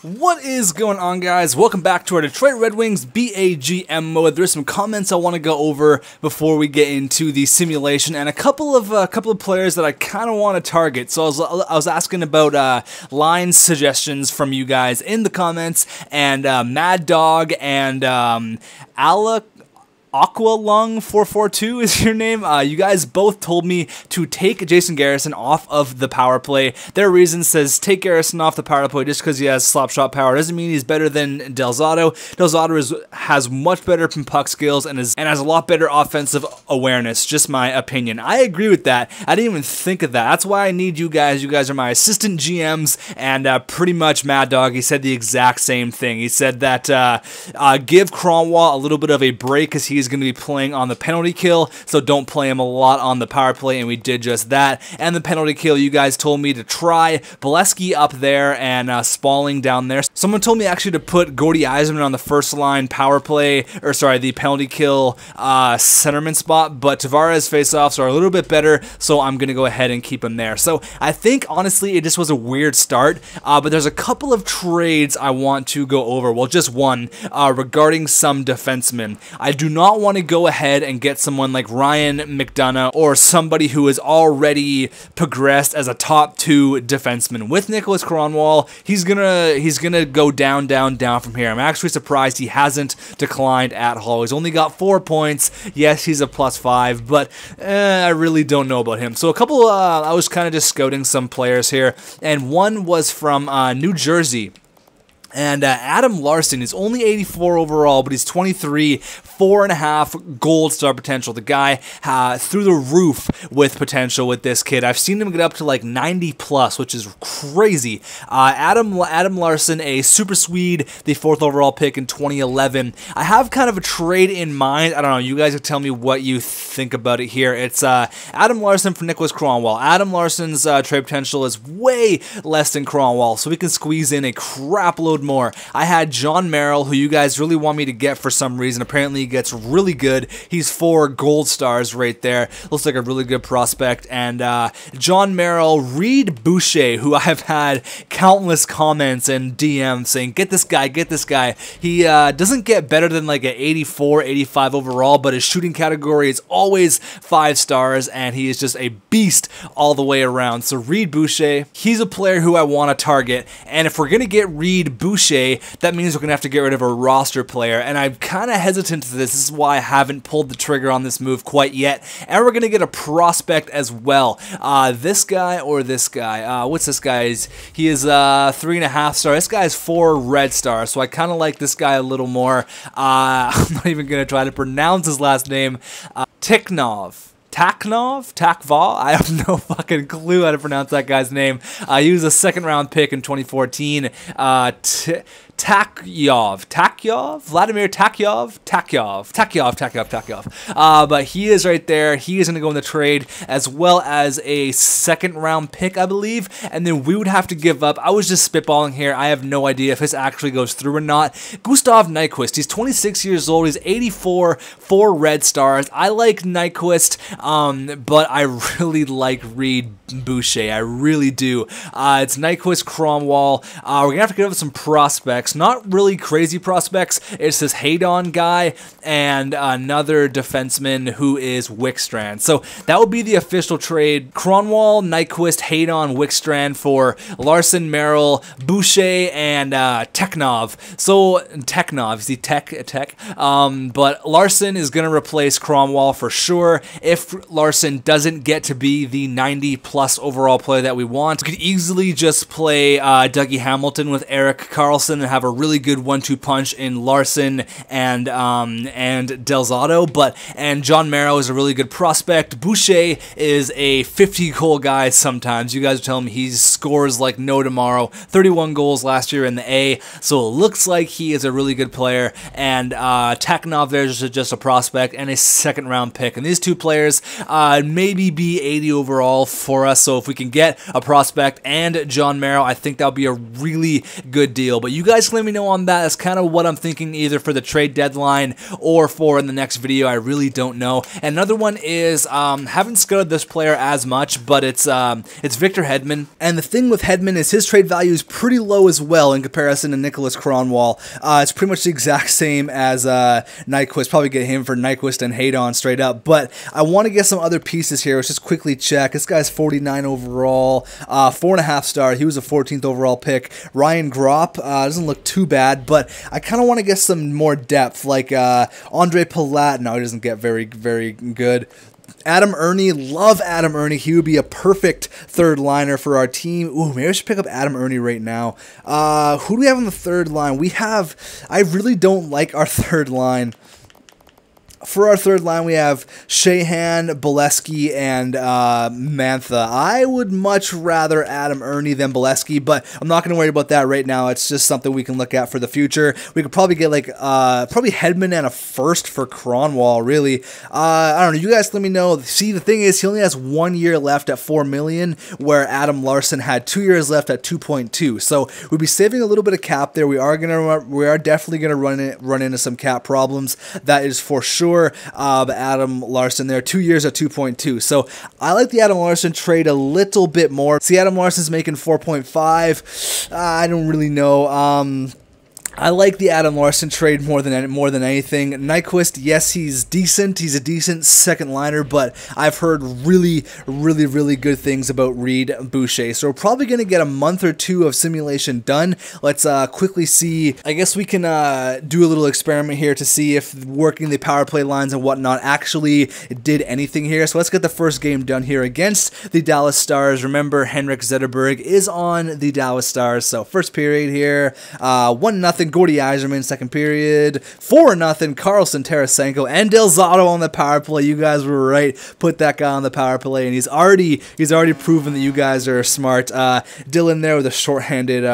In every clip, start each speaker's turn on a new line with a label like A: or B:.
A: What is going on, guys? Welcome back to our Detroit Red Wings BAGM mode. There's some comments I want to go over before we get into the simulation, and a couple of players that I kind of want to target. So I was asking about line suggestions from you guys in the comments, and Mad Dog and Aqualung 442 is your name. You guys both told me to take Jason Garrison off of the power play. Their reason says take Garrison off the power play just because he has slap shot power doesn't mean he's better than Del Zotto. Del Zotto has much better puck skills and has a lot better offensive awareness. Just my opinion. I agree with that. I didn't even think of that. That's why I need you guys. You guys are my assistant GMs, and pretty much Mad Dog, he said the exact same thing. He said that give Kronwall a little bit of a break because he's going to be playing on the penalty kill, so don't play him a lot on the power play, and we did just that. And the penalty kill, you guys told me to try Bolesky up there and Spalling down there. Someone told me actually to put Gordy Yzerman on the first line power play, or sorry, the penalty kill centerman spot, but Tavares faceoffs are a little bit better, so I'm going to go ahead and keep him there. So I think, honestly, it just was a weird start, but there's a couple of trades I want to go over. Well, just one, regarding some defensemen. I do not want to go ahead and get someone like Ryan McDonough or somebody who is already progressed as a top 2 defenseman. With Nicholas Kronwall, he's gonna go down from here. I'm actually surprised he hasn't declined at all. He's only got 4 points. Yes, he's a +5, but I really don't know about him. So a couple, I was kind of just scouting some players here, and one was from New Jersey. And Adam Larson is only 84 overall, but he's 23, 4.5 gold star potential. The guy through the roof with potential with this kid. I've seen him get up to like 90 plus, which is crazy. Adam Larson, a super Swede, the 4th overall pick in 2011. I have kind of a trade in mind. I don't know. You guys can tell me what you think about it here. It's Adam Larson for Nicholas Kronwall. Adam Larson's trade potential is way less than Kronwall, so we can squeeze in a crap load more. I had John Merrill, who you guys really want me to get for some reason. Apparently he gets really good. He's 4 gold stars right there. Looks like a really good prospect. And John Merrill, Reed Boucher, who I've had countless comments and DMs saying, get this guy, get this guy. He doesn't get better than like an 84, 85 overall, but his shooting category is always 5 stars, and he is just a beast all the way around. So Reed Boucher, he's a player who I want to target, and if we're going to get Reed Boucher, that means we're going to have to get rid of a roster player, and I'm kind of hesitant to this. This is why I haven't pulled the trigger on this move quite yet, and we're going to get a prospect as well. This guy or this guy? What's this guy? He is 3.5 star. This guy is 4 red stars, so I kind of like this guy a little more. I'm not even going to try to pronounce his last name. Takva? I have no fucking clue how to pronounce that guy's name. He was a 2nd round pick in 2014. Vladimir Takyov. But he is right there. He is going to go in the trade, as well as a 2nd round pick, I believe. And then we would have to give up. I was just spitballing here. I have no idea if this actually goes through or not. Gustav Nyquist. He's 26 years old. He's 84, 4 red stars. I like Nyquist, but I really like Reed Boucher. I really do. It's Nyquist, Kronwall. We're going to have to give up some prospects. Not really crazy prospects. It's this Haydon guy and another defenseman who is Wickstrand. So that would be the official trade. Kronwall, Nyquist, Haydon, Wickstrand for Larson, Merrill, Boucher, and Technov. So Technov, is he Tech? But Larson is going to replace Kronwall for sure. If Larson doesn't get to be the 90 plus overall player that we want, we could easily just play Dougie Hamilton with Eric Carlson and have a really good 1-2 punch in Larson and Del Zotto, and John Merrill is a really good prospect. Boucher is a 50 goal guy sometimes. You guys are telling me he scores like no tomorrow. 31 goals last year in the A, so it looks like he is a really good player. And Taknov there's just a prospect and a 2nd round pick. And these 2 players maybe be 80 overall for us. So if we can get a prospect and John Merrill, I think that would be a really good deal. But you guys can let me know on that. That's kind of what I'm thinking, either for the trade deadline or for in the next video. I really don't know. And another one is, haven't scouted this player as much, but it's Victor Hedman. And the thing with Hedman is his trade value is pretty low as well in comparison to Nicholas Kronwall. It's pretty much the exact same as Nyquist. Probably get him for Nyquist and Haydon straight up. But I want to get some other pieces here. Let's just quickly check. This guy's 49 overall, 4.5 star. He was a 14th overall pick. Ryan Gropp doesn't look too bad, but I kind of want to get some more depth, like Andre Palat. No, he doesn't get very good. Adam Ernie, love Adam Ernie. He would be a perfect third liner for our team. Ooh, maybe I should pick up Adam Ernie right now. Who do we have on the third line? I really don't like our third line. For our third line, we have Shahan, Bolesky, and Mantha. I would much rather Adam Ernie than Bolesky, but I'm not going to worry about that right now. It's just something we can look at for the future. We could probably get like probably Hedman and a first for Kronwall, really. I don't know. You guys let me know. See, the thing is, he only has 1 year left at $4 million, where Adam Larson had 2 years left at 2.2. So we'd be saving a little bit of cap there. We are definitely gonna run into some cap problems. That is for sure. Adam Larson there, 2 years at 2.2. So I like the Adam Larson trade a little bit more. See, Adam Larson's making 4.5. I don't really know. I like the Adam Larson trade more than anything. Nyquist, yes, he's decent. He's a decent second liner, but I've heard really good things about Reed Boucher. So we're probably going to get a month or two of simulation done. Let's quickly see. I guess we can do a little experiment here to see if working the power play lines and whatnot actually did anything here. So let's get the first game done here against the Dallas Stars. Remember, Henrik Zetterberg is on the Dallas Stars. So first period here, 1-0. Gordy Yzerman, second period, 4-0. Carlson, Tarasenko, and Del Zotto on the power play. You guys were right. Put that guy on the power play, and he's already proven that you guys are smart. Dylan there with a shorthanded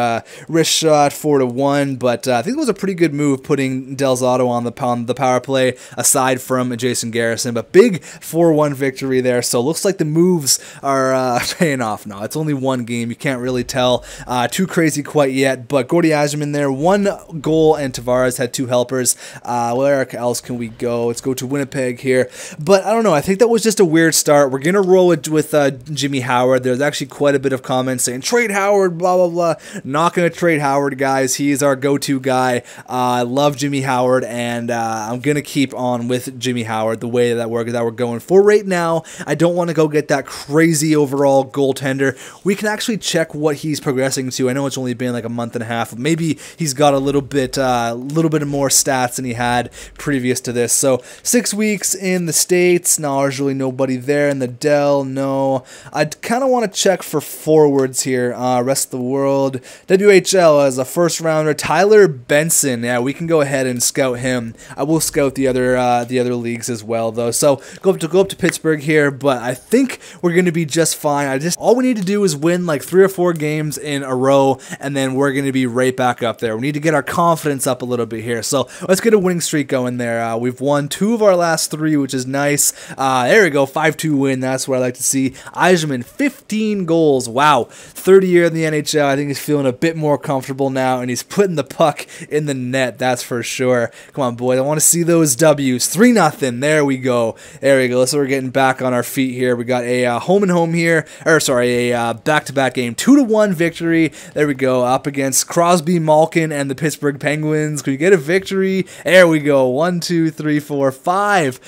A: wrist shot, 4-1. But I think it was a pretty good move putting Del Zotto on the power play, aside from Jason Garrison. But big 4-1 victory there. So looks like the moves are paying off now. It's only one game. You can't really tell too crazy quite yet. But Gordy Yzerman there, 1 goal, and Tavares had 2 helpers. Where else can we go? Let's go to Winnipeg here. But I don't know. I think that was just a weird start. We're going to roll it with Jimmy Howard. There's actually quite a bit of comments saying, trade Howard, blah, blah, blah. Not going to trade Howard, guys. He's our go-to guy. I love Jimmy Howard, and I'm going to keep on with Jimmy Howard the way that we're going for right now. I don't want to go get that crazy overall goaltender. We can actually check what he's progressing to. I know it's only been like a month and a half. Maybe he's got a little bit more stats than he had previous to this. So 6 weeks in the States. No, there's really nobody there in the Dell. No, I kind of want to check for forwards here. Rest of the world. WHL as a first rounder. Tyler Benson. Yeah, we can go ahead and scout him. I will scout the other leagues as well, though. So go up to Pittsburgh here, but I think we're going to be just fine. All we need to do is win like 3 or 4 games in a row, and then we're going to be right back up there. We need to get our confidence up a little bit here. So let's get a winning streak going there. We've won 2 of our last 3, which is nice. There we go, 5-2 win. That's what I like to see. Yzerman, 15 goals. Wow, 30 year in the NHL. I think he's feeling a bit more comfortable now, and he's putting the puck in the net. That's for sure. Come on, boys. I want to see those W's. 3-0. There we go. There we go. So we're getting back on our feet here. We got a home and home here, or sorry, a back-to-back game. 2-1 victory. There we go. Up against Crosby, Malkin, and the Pittsburgh Penguins. Can we get a victory? There we go. 1, 2, 3, 4, 5.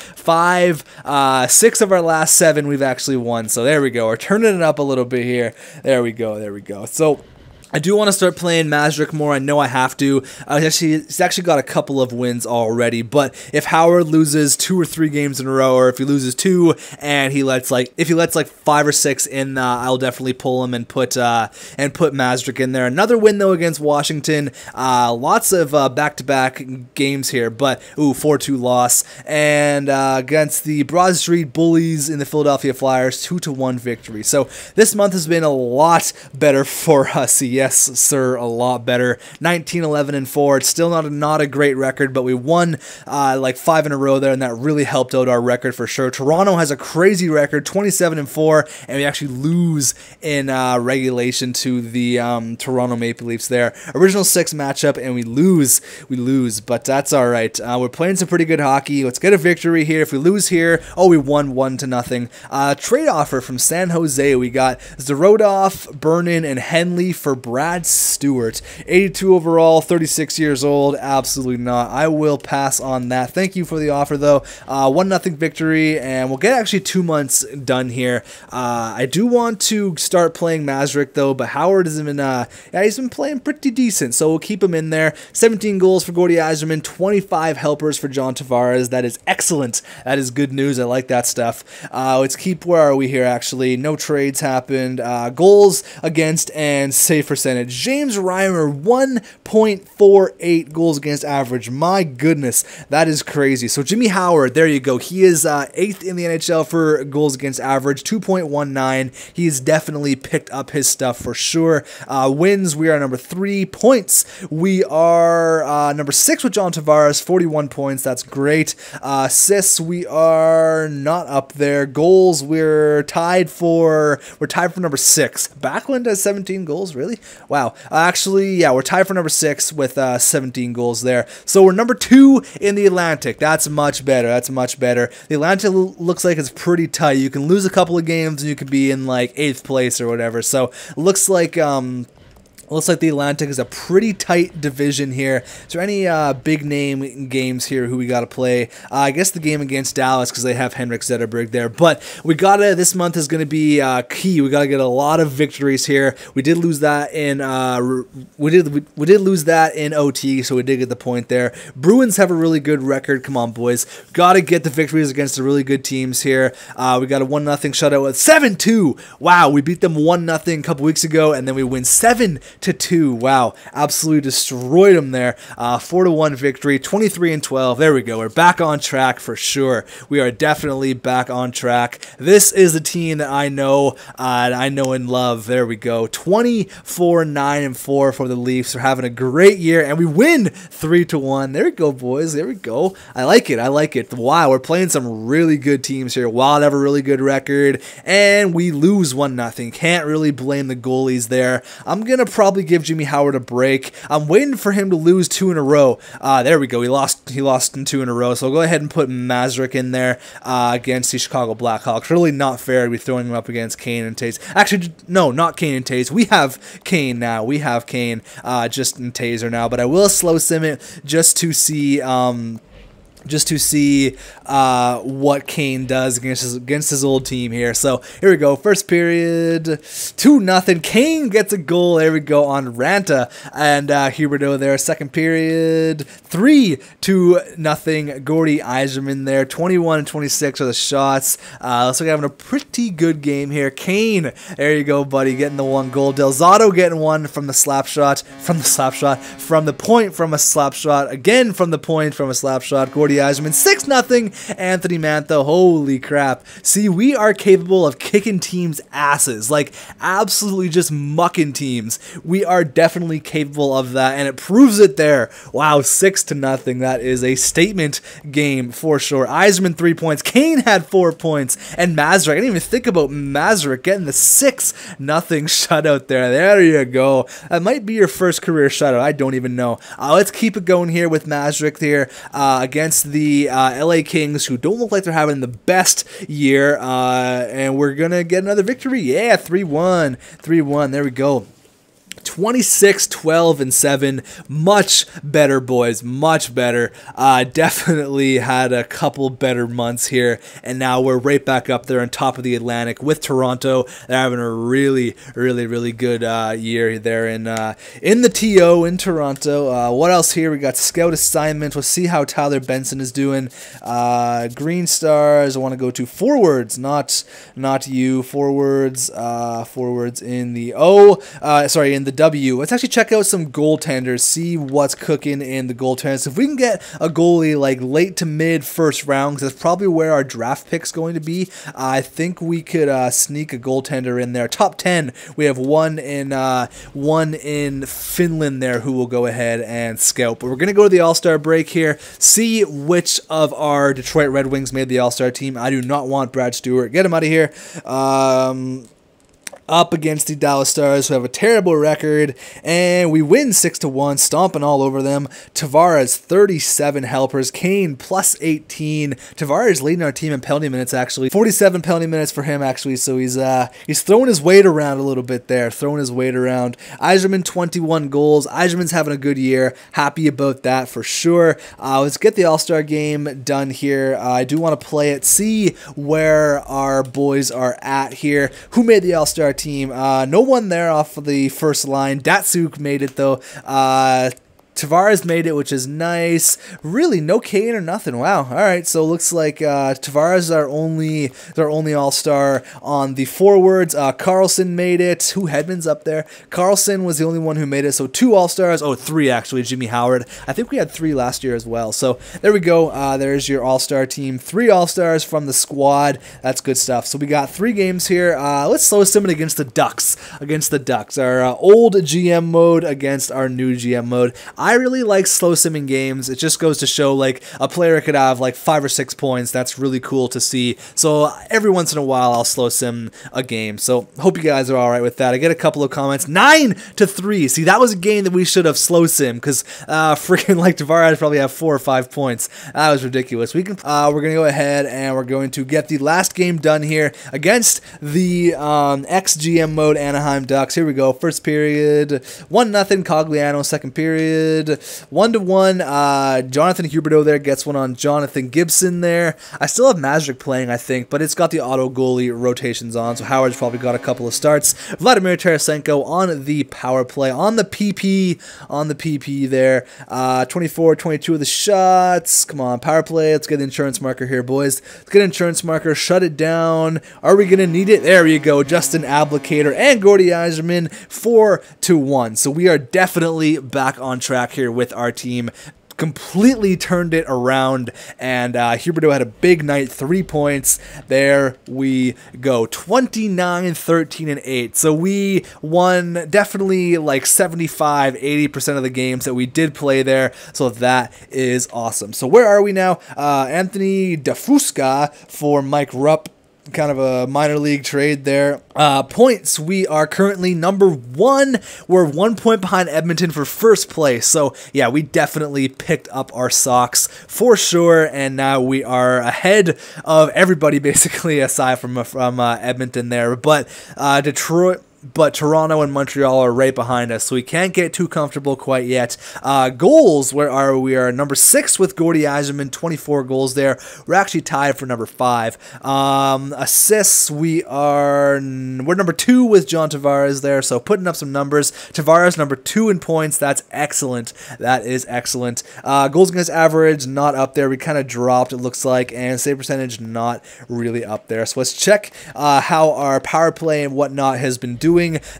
A: 6 of our last 7 we've actually won. So there we go. We're turning it up a little bit here. There we go. There we go. So I do want to start playing Mazurek more. I know I have to. He's actually got a couple of wins already. But if Howard loses 2 or 3 games in a row, or if he loses 2 and if he lets like 5 or 6 in, I'll definitely pull him and put Mazurek in there. Another win though against Washington. Lots of back-to-back games here, but 4-2 loss. And against the Broad Street Bullies in the Philadelphia Flyers, 2-1 victory. So this month has been a lot better for us. Yes, sir, a lot better. 19-11-4. It's still not a great record, but we won like 5 in a row there, and that really helped out our record for sure. Toronto has a crazy record, 27-4, and we actually lose in regulation to the Toronto Maple Leafs there. Original 6 matchup, and we lose, but that's all right. We're playing some pretty good hockey. Let's get a victory here. If we lose here, oh, we won 1-0. Trade offer from San Jose. We got Zarodov, Burnin, and Henley for Brad Stewart. 82 overall, 36 years old. Absolutely not. I will pass on that. Thank you for the offer, though. 1-0 victory, and we'll get actually 2 months done here. I do want to start playing Mazurek, though, but Howard has been, yeah, he's been playing pretty decent, so we'll keep him in there. 17 goals for Gordy Yzerman, 25 helpers for John Tavares. That is excellent. That is good news. I like that stuff. Let's keep, where are we here, actually? No trades happened. Goals against and save percentage. James Reimer, 1.48 goals against average. My goodness, that is crazy. So Jimmy Howard, there you go. He is 8th in the NHL for goals against average, 2.19. He's definitely picked up his stuff for sure. Wins, we are number 3. Points, we are number 6 with John Tavares, 41 points. That's great. Assists, we are not up there. Goals, we're tied for number 6. Backlund has 17 goals, really? Wow. Actually, yeah, we're tied for number 6 with 17 goals there. So we're number 2 in the Atlantic. That's much better. That's much better. The Atlantic looks like it's pretty tight. You can lose a couple of games and you could be in like 8th place or whatever. So looks like the Atlantic is a pretty tight division here. Is there any big name games here who we got to play? I guess the game against Dallas because they have Henrik Zetterberg there. But we gotta, this month is going to be key. We got to get a lot of victories here. We did lose that in we did lose that in OT, so we did get the point there. Bruins have a really good record. Come on, boys. Got to get the victories against the really good teams here. We got a 1-0 shutout with 7-2. Wow, we beat them 1-0 a couple weeks ago, and then we win 7-2. Wow, absolutely destroyed them there. 4-1 victory, 23-12. There we go. We're back on track for sure. We are definitely back on track. This is the team that I know and love. There we go. 24-9-4 for the Leafs. We're having a great year, and we win 3-1. There we go, boys. There we go. I like it. I like it. Wow, we're playing some really good teams here. Wild have a really good record, and we lose 1-0. Can't really blame the goalies there. I'm gonna probably give Jimmy Howard a break. I'm waiting for him to lose 2 in a row. There we go. He lost in 2 in a row. So I'll go ahead and put Mazurek in there against the Chicago Blackhawks. Really not fair to be throwing him up against Kane and Taze. Actually, no, not Kane and Taze. We have Kane now. We have Kane just in Taser now. But I will slow sim it just to see what Kane does against his old team here. So here we go. First period, 2-0. Kane gets a goal. There we go on Ranta and Huberdeau there. Second period, 3-0. Gordy Yzerman there. 21-26 are the shots. Looks like we're having a pretty good game here. Kane, there you go, buddy, getting the 1 goal. Delzato getting 1 from the slap shot, from the point from a slap shot, again from the point from a slap shot. Gordy Yzerman, 6-0. Anthony Mantha, holy crap. See, we are capable of kicking teams' asses, like absolutely just mucking teams. We are definitely capable of that, and it proves it there. Wow, 6-0. That is a statement game for sure. Yzerman, 3 points. Kane had 4 points, and Mazurek, I didn't even think about Mazurek getting the 6-0 shutout there. There you go. That might be your first career shutout. I don't even know. Let's keep it going here with Mazurek here against the LA Kings, who don't look like they're having the best year, and we're gonna get another victory. Yeah, 3-1. There we go. 26-12-7. Much better, boys. Much better. Definitely had a couple better months here, and now we're right back up there on top of the Atlantic with Toronto. They're having a really good year there in the TO in Toronto. What else here? We got scout assignment. We'll see how Tyler Benson is doing. Green Stars. I want to go to forwards, not you. Forwards in the in the W. Let's actually check out some goaltenders, see what's cooking in the goaltenders. If we can get a goalie like late to mid first round, because that's probably where our draft pick's going to be, I think we could sneak a goaltender in there. Top 10, we have one in Finland there who will go ahead and scout. But we're going to go to the All-Star break here, see which of our Detroit Red Wings made the All-Star team. I do not want Brad Stewart. Get him out of here. Up against the Dallas Stars, who have a terrible record, and we win 6-1, stomping all over them. Tavares, 37 helpers. Kane, plus 18. Tavares leading our team in penalty minutes, actually. 47 penalty minutes for him, actually, so he's throwing his weight around a little bit there, Yzerman, 21 goals. Yzerman's having a good year. Happy about that for sure. Let's get the All-Star game done here. I do want to play it, see where our boys are at here. Who made the All-Star team? No one there off of the first line. Datsuk made it though. Tavares made it, which is nice. Really, no Kane or nothing. Wow. All right, so looks like Tavares is our only All-Star on the forwards. Carlson made it. Who Hedman's up there? Carlson was the only one who made it. So 2 All-Stars. Oh, 3 actually. Jimmy Howard. I think we had 3 last year as well. So there we go. There's your All-Star team. 3 All-Stars from the squad. That's good stuff. So we got 3 games here. Let's slow sim it against the Ducks. Our old GM mode against our new GM mode. I really like slow simming games. It just goes to show like a player could have like 5 or 6 points. That's really cool to see. So every once in a while I'll slow sim a game. So hope you guys are all right with that. I get a couple of comments. 9-3. See, that was a game that we should have slow sim because freaking like Tavares probably have 4 or 5 points. That was ridiculous. We're gonna go ahead and we're going to get the last game done here against the ex-GM mode Anaheim Ducks. Here we go. First period, 1-0 Cogliano. Second period, 1-1. Jonathan Huberdeau there gets one on Jonathan Gibson there. I still have Magic playing, I think, but it's got the auto goalie rotations on, so Howard's probably got a couple of starts. Vladimir Tarasenko on the power play, on the PP there. 24-22 of the shots. Come on, power play. Let's get the insurance marker here, boys. Let's get an insurance marker. Shut it down. Are we going to need it? There you go. Justin Ablocator and Gordy Yzerman, 4-1. So we are definitely back on track here with our team. Completely turned it around, and Huberdeau had a big night, 3 points. There we go, 29-13-8. So we won definitely like 75-80% of the games that we did play there. So that is awesome. So where are we now? Anthony DeFusca for Mike Rupp. Kind of a minor league trade there. Points, we are currently number 1. We're 1 point behind Edmonton for first place. So yeah, we definitely picked up our socks for sure, and now we are ahead of everybody basically aside from Edmonton there. But Toronto and Montreal are right behind us, so we can't get too comfortable quite yet. Goals, where are we? Are number 6 with Gordy Yzerman, 24 goals there. We're actually tied for number 5. Assists, we're number 2 with John Tavares there, so putting up some numbers. Tavares number 2 in points. That's excellent. That is excellent. Goals against average, not up there. We kind of dropped, it looks like, and save percentage, not really up there. So let's check how our power play and whatnot has been doing.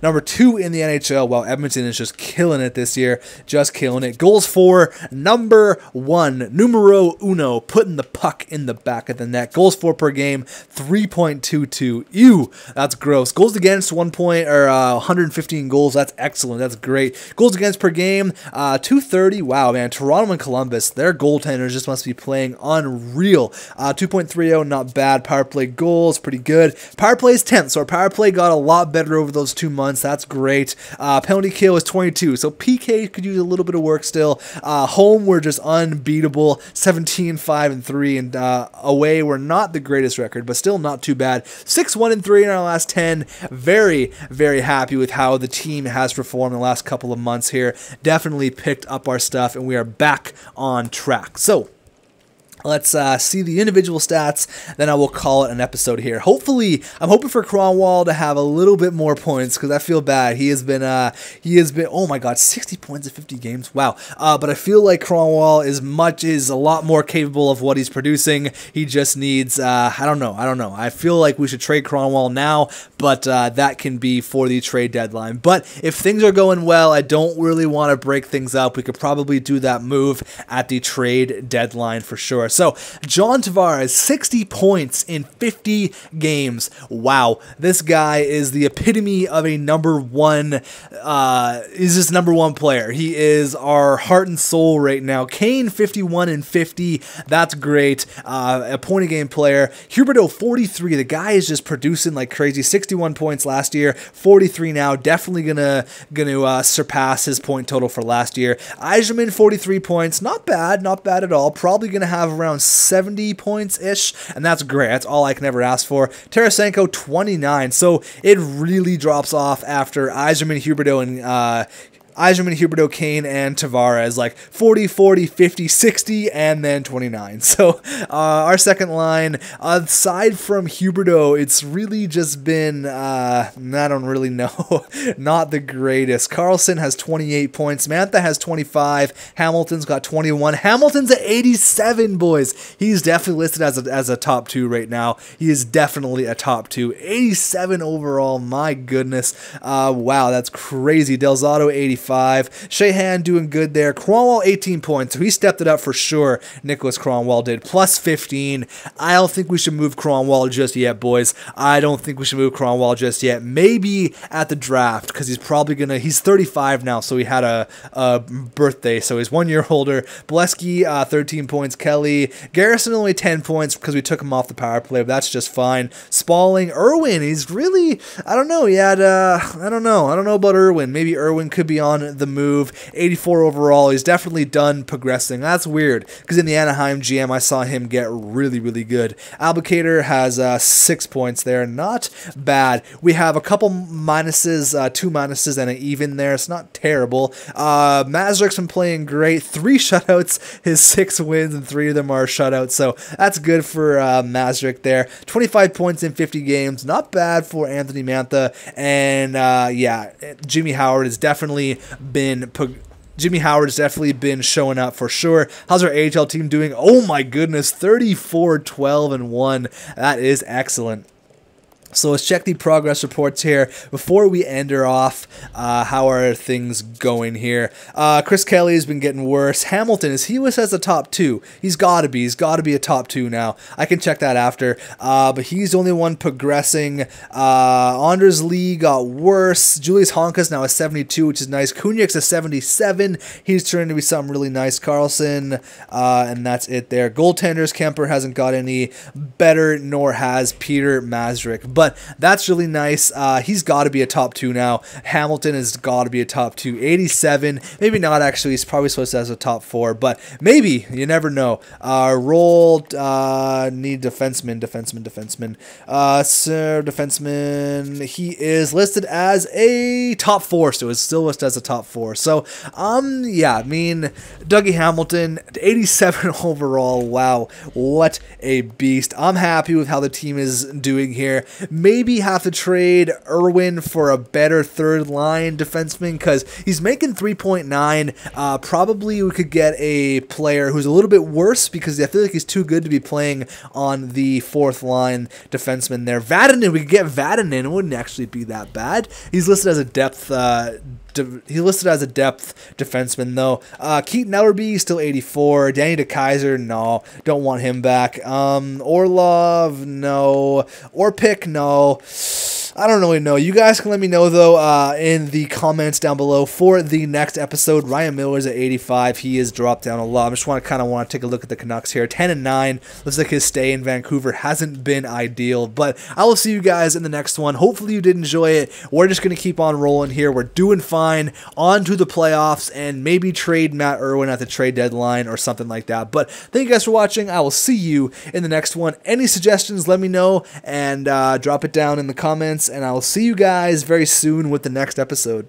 A: Number 2 in the NHL. Well, Edmonton is just killing it this year. Just killing it. Goals for, number 1. Numero uno. Putting the puck in the back of the net. Goals for per game, 3.22. Ew, that's gross. Goals against 115 goals. That's excellent. That's great. Goals against per game, 230. Wow, man. Toronto and Columbus, their goaltenders just must be playing unreal. 2.30, not bad. Power play goals, pretty good. Power play is 10th, so our power play got a lot better over those 2 months. That's great. Penalty kill is 22, so PK could use a little bit of work still. Home, we're just unbeatable, 17-5-3, and away, we're not the greatest record, but still not too bad. 6-1-3 in our last 10. Very, very happy with how the team has performed the last couple of months here. Definitely picked up our stuff, and we are back on track. So Let's see the individual stats, then I will call it an episode here. Hopefully, I'm hoping for Kronwall to have a little bit more points because I feel bad. He has been, oh my god, 60 points in 50 games. Wow. But I feel like Kronwall is a lot more capable of what he's producing. He just needs, I don't know. I feel like we should trade Kronwall now, but that can be for the trade deadline. But if things are going well, I don't really want to break things up. We could probably do that move at the trade deadline for sure. So, John Tavares, 60 points in 50 games. Wow, this guy is the epitome of a number one player. He is our heart and soul right now. Kane, 51 and 50. That's great. A point-a-game player. Huberdeau, 43. The guy is just producing like crazy. 61 points last year, 43 now. Definitely gonna surpass his point total for last year. Yzerman, 43 points. Not bad at all. Probably gonna have around 70 points-ish, and that's great. That's all I can ever ask for. Tarasenko, 29, so it really drops off after Yzerman, Huberdeau, Kane, and Tavares, like 40, 40, 50, 60, and then 29. So our second line, aside from Huberdeau, it's really just been, I don't really know, not the greatest. Carlson has 28 points. Mantha has 25. Hamilton's got 21. Hamilton's at 87, boys. He's definitely listed as a top 2 right now. He is definitely a top 2. 87 overall, my goodness. Wow, that's crazy. Delzato, 85. Sheahan doing good there. Kronwall, 18 points, so he stepped it up for sure. Nicholas Kronwall did. Plus 15. I don't think we should move Kronwall just yet, boys. I don't think we should move Kronwall just yet. Maybe at the draft, because he's 35 now, so he had a birthday, so he's 1 year older. Bolesky, 13 points. Kelly. Garrison, only 10 points because we took him off the power play, but that's just fine. Spalling. Irwin, he's really, I don't know. He had, I don't know about Irwin. Maybe Irwin could be on the move. 84 overall. He's definitely done progressing. That's weird because in the Anaheim GM I saw him get really good. Albuquerque has 6 points there. Not bad. We have a couple minuses, 2 minuses and an even there. It's not terrible. Mazurk's been playing great. 3 shutouts. His 6 wins and 3 of them are shutouts. So that's good for Mazurk there. 25 points in 50 games. Not bad for Anthony Mantha. And yeah, Jimmy Howard has definitely been showing up for sure. How's our AHL team doing? Oh my goodness, 34, 12, and 1. That is excellent. So let's check the progress reports here before we end her off. How are things going here? Chris Kelly has been getting worse. Hamilton, is he listed as a top 2? He's got to be. He's got to be a top 2 now. I can check that after. But he's the only one progressing. Anders Lee got worse. Julius Honka's now a 72, which is nice. Kunyek's a 77. He's turning to be something really nice. Carlson, and that's it there. Goaltenders, Kemper hasn't got any better, nor has Peter Mazurek. But that's really nice. He's got to be a top 2 now. Hamilton has got to be a top 2. 87. Maybe not, actually. He's probably supposed to have a top 4. But maybe. You never know. Roll. Need defenseman. So, defenseman. He is listed as a top 4. So, it's still listed as a top 4. So, yeah. I mean, Dougie Hamilton. 87 overall. Wow. What a beast. I'm happy with how the team is doing here. Maybe have to trade Irwin for a better third-line defenseman because he's making 3.9. Probably we could get a player who's a little bit worse because I feel like he's too good to be playing on the fourth-line defenseman there. Vatanen, we could get Vatanen. It wouldn't actually be that bad. He's listed as a depth defenseman, though. Keaton Ellerby, still 84. Danny DeKaiser, no. Don't want him back. Orlov, no. Orpik, no. I don't really know. You guys can let me know, though, in the comments down below for the next episode. Ryan Miller's at 85. He has dropped down a lot. I just want to take a look at the Canucks here. 10-9. Looks like his stay in Vancouver hasn't been ideal. But I will see you guys in the next one. Hopefully you did enjoy it. We're just going to keep on rolling here. We're doing fine. On to the playoffs and maybe trade Matt Irwin at the trade deadline or something like that. But thank you guys for watching. I will see you in the next one. Any suggestions, let me know and drop it down in the comments. And I will see you guys very soon with the next episode.